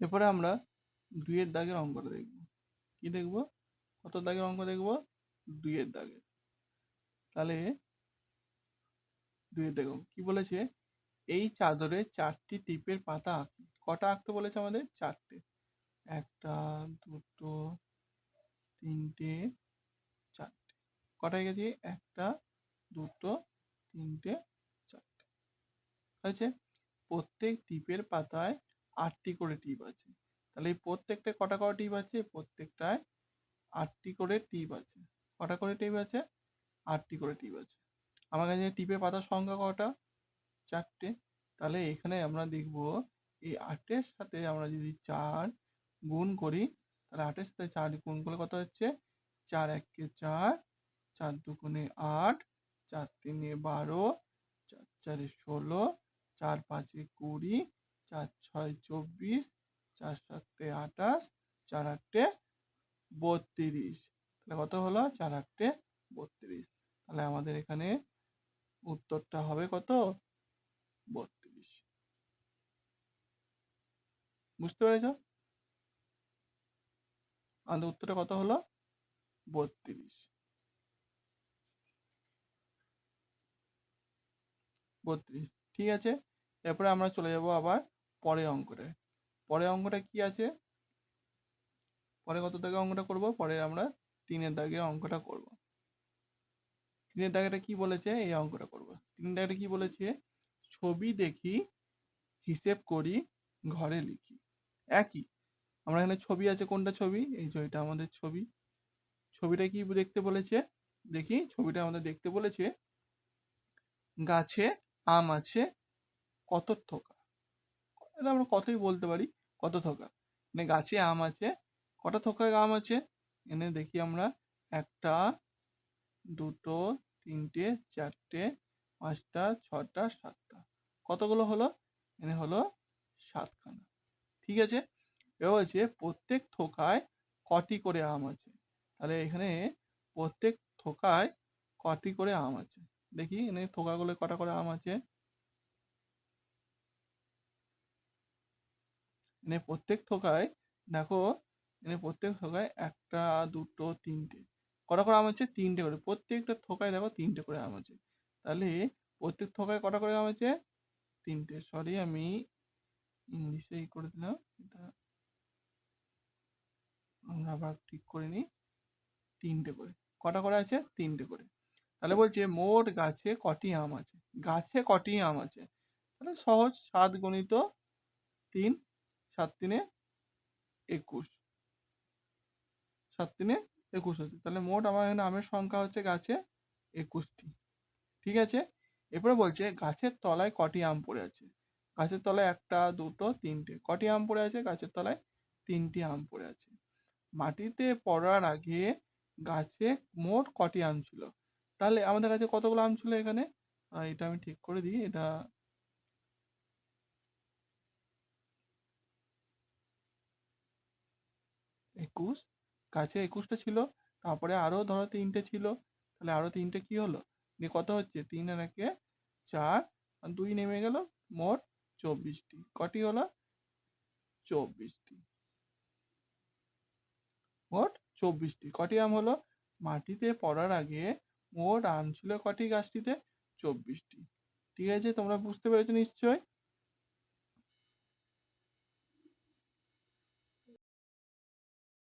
এরপরে আমরা 2 এর দাগের অঙ্কটা দেখব। কি দেখব? কত দাগের অঙ্ক দেখব? 2 এর দাগের। তাহলে 2 এর দাগে কি বলেছে? এই চাদরে 4টি টিপের পাতা আঁকি। কটা আঁকতে বলেছে আমাদের? 4টে। 1টা 2টো 3টে 4টে। কটায় গেছি? 1টা 2টো 3টে 4টে। হয়েছে? প্রত্যেক টিপের পাতায় 8টি করে টিপ আছে। তাহলে এই প্রত্যেকটা কটা করে টিপ আছে? প্রত্যেকটায় 8টি করে টিপ আছে। কটা করে টিপ আছে? 8টি করে টিপ আছে। আমার কাছে টিপের পাতার সংখ্যা কটা? 4টে। তাহলে এখানে আমরা দেখব এই 8-এর সাথে আমরা যদি 4 গুণ করি, তাহলে 8-এর সাথে 4 গুণ করলে কত হচ্ছে? 4 1-এ 4, 4 2-গুণে 8, 4 3-এ 12, 4 4-এ 16, 4 5-এ 20, 4 6-এ 24, 4 7-এ 28, 4 8-এ 32। তাহলে কত হলো? 4 8-এ 32। তাহলে আমাদের এখানে উত্তরটা হবে কত? 32। বুঝতে পেরেছ? আমাদের উত্তরটা কত হলো? 32। 32। ঠিক আছে, এরপরে আমরা চলে যাব আবার পরের অঙ্কটায়। পরের অঙ্কটা কি আছে? পরে কত দাগে অঙ্কটা করব? পরে আমরা 3-এর দাগে অঙ্কটা করব। 3-এর দাগেটা কি বলেছে? এই অঙ্কটা করব। 3-এর দাগেটা কি বলেছে? ছবি দেখি, হিসেব করি, ঘরে লিখি। একই। আমরা এখানে ছবি আছে, কোনটা ছবি? এই যে এটা আমাদের ছবি। ছবিটা কি দেখতে বলেছে? দেখি, ছবিটা আমাদের দেখতে বলেছে গাছে আম আছে কত থোকা। এটা আমরা কথাই বলতে পারি, কত থোকা। মানে গাছে আম আছে, কটা থোকা আম আছে? এনে দেখি আমরা 1টা 2টো 3টে 4টে 5টা 6টা 7টা। কতগুলো হলো? এনে হলো 7খানা। ঠিক আছে, এবার হচ্ছে প্রত্যেক থোকায় কটি করে আম আছে। তাহলে এখানে প্রত্যেক থোকায় কটি করে আম আছে। দেখি এনে থোকাগুলো কটা করে আম আছে। এনে প্রত্যেক থোকায় দেখো, এনে প্রত্যেক থোকায় 1টা 2টো 3টে কটা করে আম আছে? 3টে করে। প্রত্যেকটা থোকায় দেখো 3টে করে আম আছে। তাহলে প্রত্যেক থোকায় কটা করে আম আছে? 3টে। সরি, আমি ইংলিশেই করে দিলাম, এটা আমরা আবার ঠিক করে নিই। 3টে করে। কটা করে আছে? 3টে করে। তাহলে বলছে মোট গাছে কটি আম আছে। গাছে কটি আম আছে? তাহলে সহজ, 7 গুণিত 3, 7 3-এ 21, 7 3-এ 21 হচ্ছে। তাহলে মোট আমার এখানে আমের সংখ্যা হচ্ছে গাছে 21টি। ঠিক আছে, এরপরে বলছে গাছের তলায় কটি আম পড়ে আছে। গাছের তলায় 1টা 2টো 3টে। কটি আম পড়ে আছে? গাছের তলায় 3টি আম পড়ে আছে। মাটিতে পড়ার আগে গাছে মোট কটি আম ছিল? তাহলে আমাদের কাছে কতগুলো আম ছিল এখানে? এটা আমি ঠিক করে দিই। এটা 21, গাছে 21টা ছিল। তারপরে আরো ধরো 3টে ছিল, তাহলে আরো 3টে কি হলো? দিয়ে কত হচ্ছে? 3 আর 1-এ 4 আর 2 নেমে গেল, মোট 24টি। কটি হলো? 24টি। মোট 24টি। কটি আম হলো? মাটিতে পড়ার আগে মোট আম ছিল কটি গাছটিতে? 24টি। ঠিক আছে, তোমরা বুঝতে পেরেছো নিশ্চয়ই?